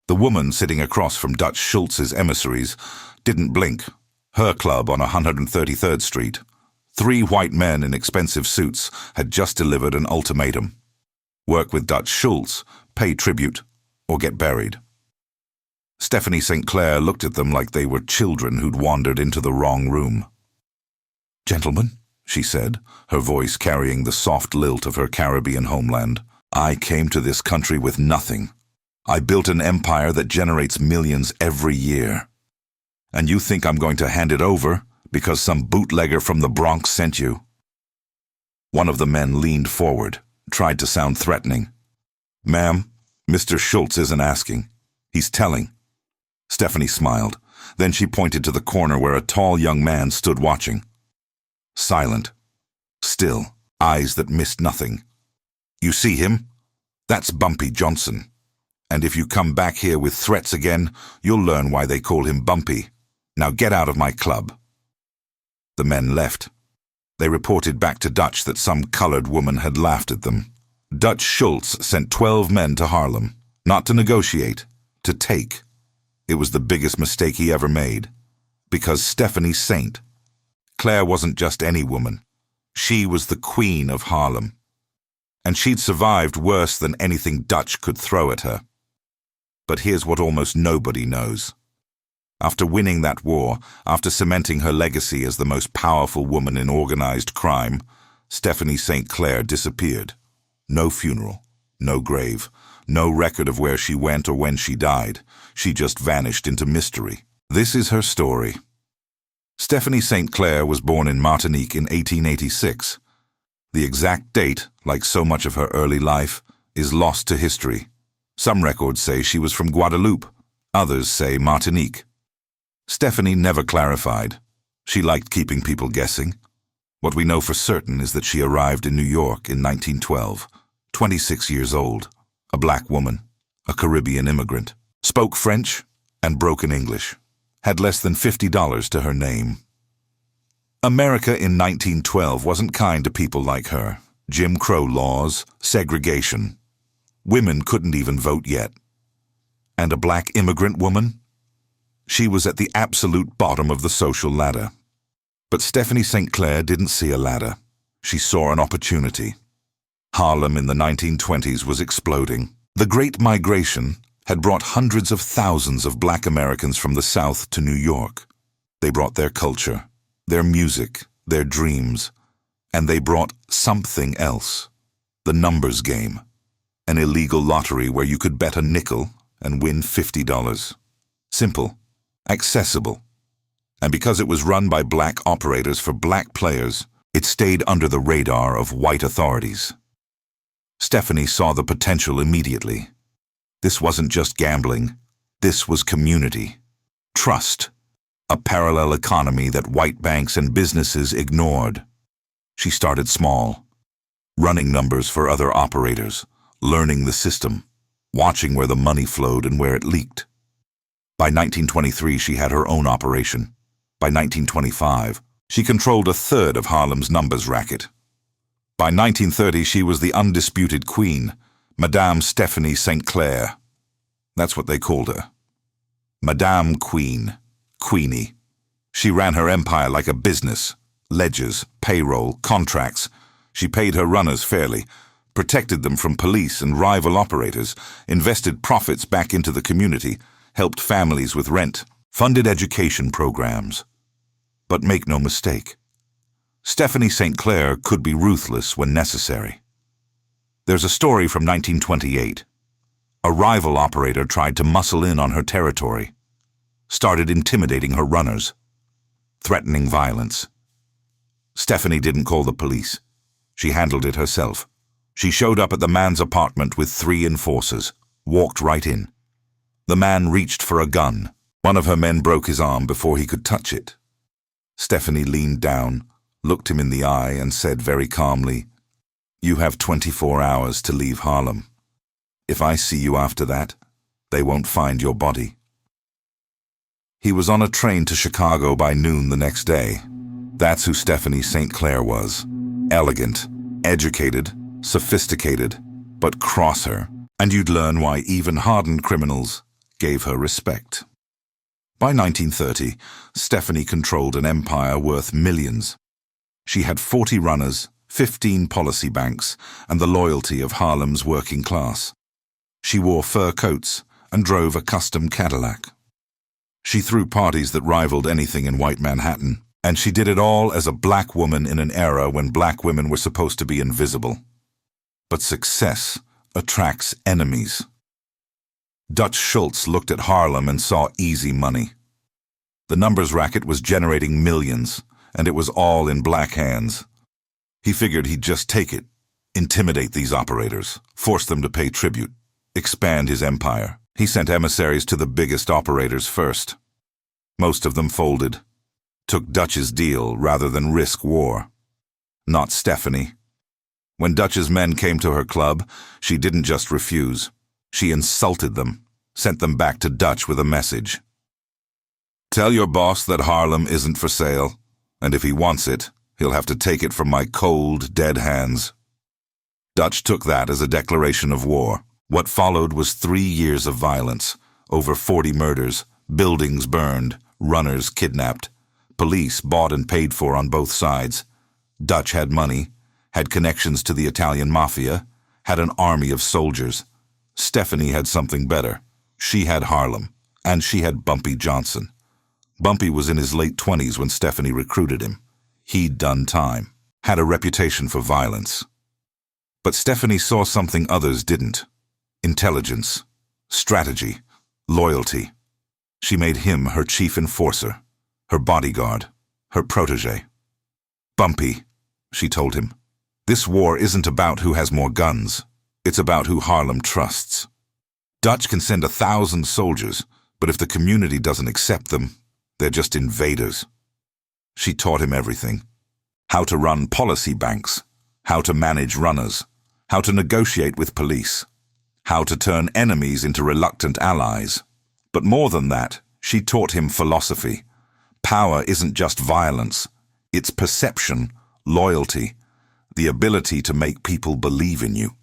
The woman sitting across from Dutch Schultz's emissaries didn't blink. Her club on 133rd Street. 3 white men in expensive suits had just delivered an ultimatum. Work with Dutch Schultz, pay tribute, or get buried. Stephanie St. Clair looked at them like they were children who'd wandered into the wrong room. "Gentlemen," she said, her voice carrying the soft lilt of her Caribbean homeland, "I came to this country with nothing. I built an empire that generates millions every year. And you think I'm going to hand it over because some bootlegger from the Bronx sent you?" One of the men leaned forward, tried to sound threatening. "Ma'am, Mr. Schultz isn't asking. He's telling." Stephanie smiled. Then she pointed to the corner where a tall young man stood watching. Silent. Still, eyes that missed nothing. "You see him? That's Bumpy Johnson. And if you come back here with threats again, you'll learn why they call him Bumpy. Now get out of my club." The men left. They reported back to Dutch that some colored woman had laughed at them. Dutch Schultz sent 12 men to Harlem, not to negotiate, to take. It was the biggest mistake he ever made. Because Stephanie St. Clair wasn't just any woman. She was the Queen of Harlem. And she'd survived worse than anything Dutch could throw at her. But here's what almost nobody knows. After winning that war, after cementing her legacy as the most powerful woman in organized crime, Stephanie St. Clair disappeared. No funeral, no grave, no record of where she went or when she died. She just vanished into mystery. This is her story. Stephanie St. Clair was born in Martinique in 1886. The exact date, like so much of her early life, is lost to history. Some records say she was from Guadeloupe, others say Martinique. Stephanie never clarified. She liked keeping people guessing. What we know for certain is that she arrived in New York in 1912, 26 years old, a black woman, a Caribbean immigrant, spoke French and broken English, had less than $50 to her name. America in 1912 wasn't kind to people like her. Jim Crow laws, segregation. Women couldn't even vote yet. And a black immigrant woman? She was at the absolute bottom of the social ladder. But Stephanie St. Clair didn't see a ladder. She saw an opportunity. Harlem in the 1920s was exploding. The Great Migration had brought hundreds of thousands of black Americans from the South to New York. They brought their culture, their music, their dreams, and they brought something else. The numbers game. An illegal lottery where you could bet a nickel and win $50. Simple. Accessible. And because it was run by black operators for black players, it stayed under the radar of white authorities. Stephanie saw the potential immediately. This wasn't just gambling. This was community. Trust. A parallel economy that white banks and businesses ignored. She started small, running numbers for other operators, learning the system, watching where the money flowed and where it leaked. By 1923, she had her own operation. By 1925, she controlled a third of Harlem's numbers racket. By 1930, she was the undisputed queen, Madame Stephanie St. Clair. That's what they called her. Madame Queen, Queenie. She ran her empire like a business. Ledgers, payroll, contracts. She paid her runners fairly, protected them from police and rival operators, invested profits back into the community, helped families with rent, funded education programs. But make no mistake, Stephanie St. Clair could be ruthless when necessary. There's a story from 1928. A rival operator tried to muscle in on her territory, started intimidating her runners, threatening violence. Stephanie didn't call the police. She handled it herself. She showed up at the man's apartment with 3 enforcers, walked right in. The man reached for a gun. One of her men broke his arm before he could touch it. Stephanie leaned down, looked him in the eye, and said very calmly, "You have 24 hours to leave Harlem. If I see you after that, they won't find your body." He was on a train to Chicago by noon the next day. That's who Stephanie St. Clair was. Elegant, educated, sophisticated, but cross her. And you'd learn why even hardened criminals gave her respect. By 1930, Stephanie controlled an empire worth millions. She had 40 runners, 15 policy banks, and the loyalty of Harlem's working class. She wore fur coats and drove a custom Cadillac. She threw parties that rivaled anything in white Manhattan, and she did it all as a black woman in an era when black women were supposed to be invisible. But success attracts enemies. Dutch Schultz looked at Harlem and saw easy money. The numbers racket was generating millions, and it was all in black hands. He figured he'd just take it, intimidate these operators, force them to pay tribute, expand his empire. He sent emissaries to the biggest operators first. Most of them folded, took Dutch's deal rather than risk war. Not Stephanie. When Dutch's men came to her club, she didn't just refuse. She insulted them, sent them back to Dutch with a message. "Tell your boss that Harlem isn't for sale, and if he wants it, he'll have to take it from my cold, dead hands." Dutch took that as a declaration of war. What followed was 3 years of violence, over 40 murders, buildings burned, runners kidnapped, police bought and paid for on both sides. Dutch had money, had connections to the Italian mafia, had an army of soldiers. Stephanie had something better. She had Harlem, and she had Bumpy Johnson. Bumpy was in his late 20s when Stephanie recruited him. He'd done time, had a reputation for violence. But Stephanie saw something others didn't. Intelligence, strategy, loyalty. She made him her chief enforcer, her bodyguard, her protege. "Bumpy," she told him, "this war isn't about who has more guns. It's about who Harlem trusts. Dutch can send 1,000 soldiers, but if the community doesn't accept them, they're just invaders." She taught him everything. How to run policy banks, how to manage runners, how to negotiate with police, how to turn enemies into reluctant allies. But more than that, she taught him philosophy. Power isn't just violence. It's perception, loyalty, the ability to make people believe in you.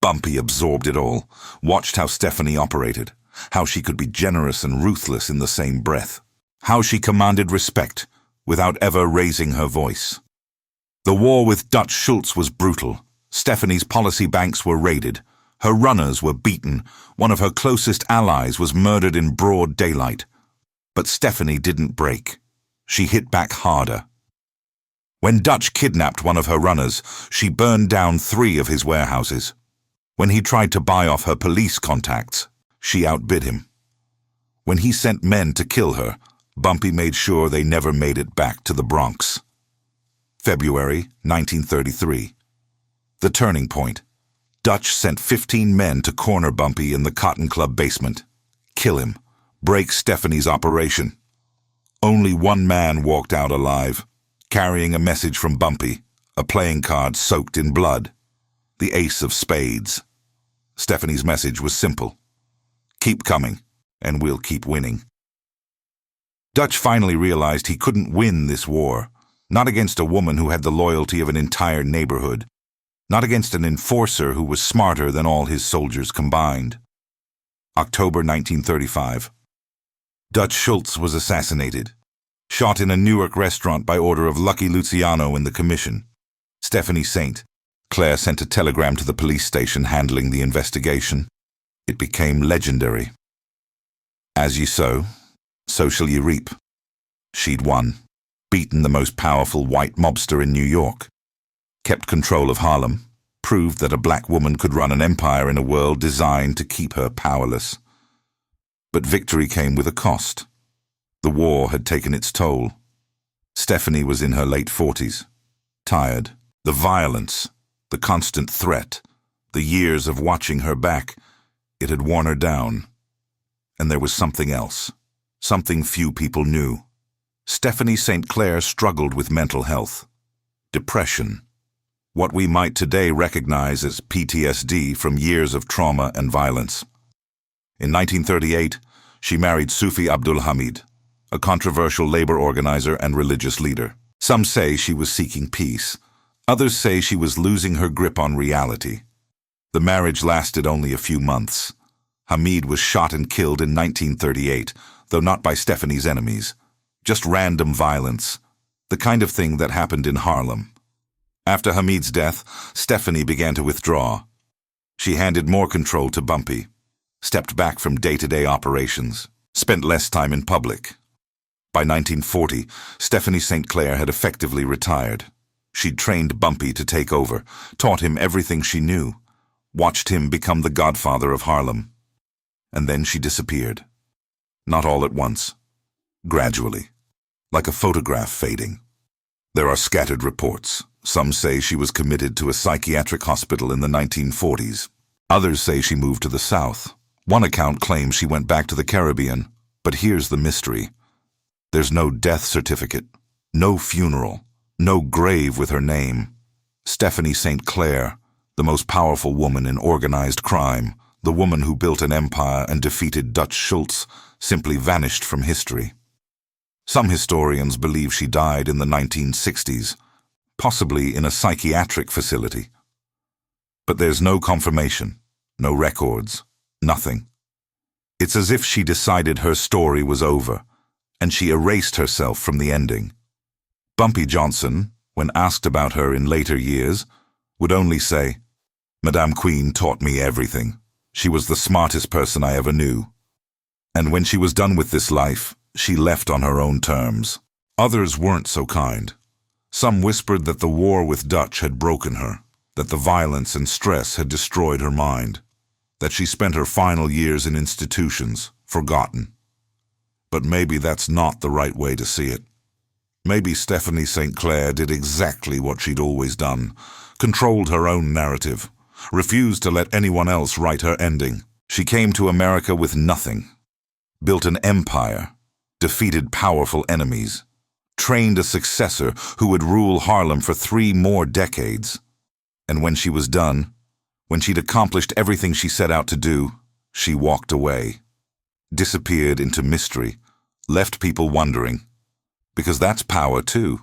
Bumpy absorbed it all, watched how Stephanie operated, how she could be generous and ruthless in the same breath, how she commanded respect without ever raising her voice. The war with Dutch Schultz was brutal. Stephanie's policy banks were raided. Her runners were beaten. One of her closest allies was murdered in broad daylight. But Stephanie didn't break. She hit back harder. When Dutch kidnapped one of her runners, she burned down 3 of his warehouses. When he tried to buy off her police contacts, she outbid him. When he sent men to kill her, Bumpy made sure they never made it back to the Bronx. February 1933. The turning point. Dutch sent 15 men to corner Bumpy in the Cotton Club basement. Kill him. Break Stephanie's operation. Only one man walked out alive, carrying a message from Bumpy, a playing card soaked in blood. The ace of spades. Stephanie's message was simple. Keep coming, and we'll keep winning. Dutch finally realized he couldn't win this war, not against a woman who had the loyalty of an entire neighborhood, not against an enforcer who was smarter than all his soldiers combined. October 1935. Dutch Schultz was assassinated, shot in a Newark restaurant by order of Lucky Luciano and the Commission. Stephanie Saint. Clair sent a telegram to the police station handling the investigation. It became legendary. As you sow, so shall you reap. She'd won, beaten the most powerful white mobster in New York, kept control of Harlem, proved that a black woman could run an empire in a world designed to keep her powerless. But victory came with a cost. The war had taken its toll. Stephanie was in her late 40s, tired. The violence, the constant threat, the years of watching her back, it had worn her down. And there was something else, something few people knew. Stephanie St. Clair struggled with mental health, depression, what we might today recognize as PTSD from years of trauma and violence. In 1938, she married Sufi Abdul Hamid, a controversial labor organizer and religious leader. Some say she was seeking peace. Others say she was losing her grip on reality. The marriage lasted only a few months. Hamid was shot and killed in 1938, though not by Stephanie's enemies. Just random violence, the kind of thing that happened in Harlem. After Hamid's death, Stephanie began to withdraw. She handed more control to Bumpy, stepped back from day-to-day operations, spent less time in public. By 1940, Stephanie St. Clair had effectively retired. She'd trained Bumpy to take over, taught him everything she knew, watched him become the Godfather of Harlem. And then she disappeared. Not all at once. Gradually. Like a photograph fading. There are scattered reports. Some say she was committed to a psychiatric hospital in the 1940s. Others say she moved to the South. One account claims she went back to the Caribbean. But here's the mystery. There's no death certificate, no funeral, no grave with her name. Stephanie St. Clair, the most powerful woman in organized crime, the woman who built an empire and defeated Dutch Schultz, simply vanished from history. Some historians believe she died in the 1960s, possibly in a psychiatric facility. But there's no confirmation, no records, nothing. It's as if she decided her story was over, and she erased herself from the ending. Bumpy Johnson, when asked about her in later years, would only say, "Madame Queen taught me everything. She was the smartest person I ever knew. And when she was done with this life, she left on her own terms." Others weren't so kind. Some whispered that the war with Dutch had broken her, that the violence and stress had destroyed her mind, that she spent her final years in institutions, forgotten. But maybe that's not the right way to see it. Maybe Stephanie St. Clair did exactly what she'd always done, controlled her own narrative, refused to let anyone else write her ending. She came to America with nothing, built an empire, defeated powerful enemies, trained a successor who would rule Harlem for 3 more decades. And when she was done, when she'd accomplished everything she set out to do, she walked away, disappeared into mystery, left people wondering. Because that's power too.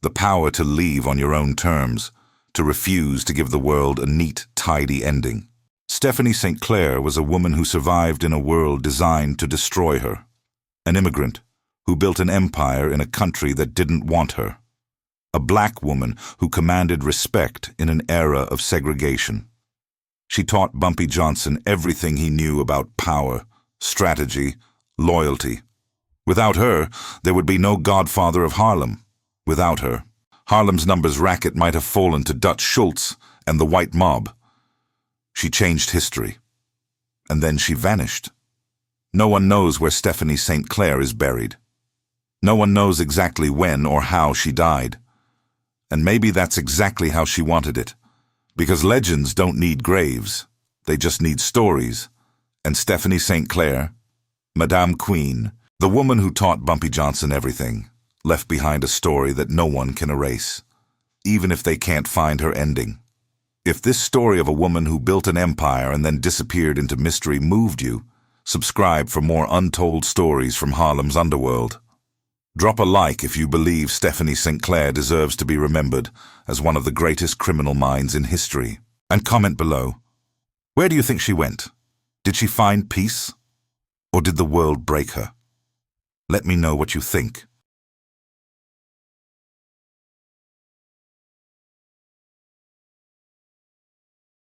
The power to leave on your own terms, to refuse to give the world a neat, tidy ending. Stephanie St. Clair was a woman who survived in a world designed to destroy her. An immigrant who built an empire in a country that didn't want her. A black woman who commanded respect in an era of segregation. She taught Bumpy Johnson everything he knew about power, strategy, loyalty. Without her, there would be no Godfather of Harlem. Without her, Harlem's numbers racket might have fallen to Dutch Schultz and the white mob. She changed history. And then she vanished. No one knows where Stephanie St. Clair is buried. No one knows exactly when or how she died. And maybe that's exactly how she wanted it. Because legends don't need graves. They just need stories. And Stephanie St. Clair, Madame Queen, the woman who taught Bumpy Johnson everything, left behind a story that no one can erase, even if they can't find her ending. If this story of a woman who built an empire and then disappeared into mystery moved you, subscribe for more untold stories from Harlem's underworld. Drop a like if you believe Stephanie St. Clair deserves to be remembered as one of the greatest criminal minds in history. And comment below. Where do you think she went? Did she find peace? Or did the world break her? Let me know what you think.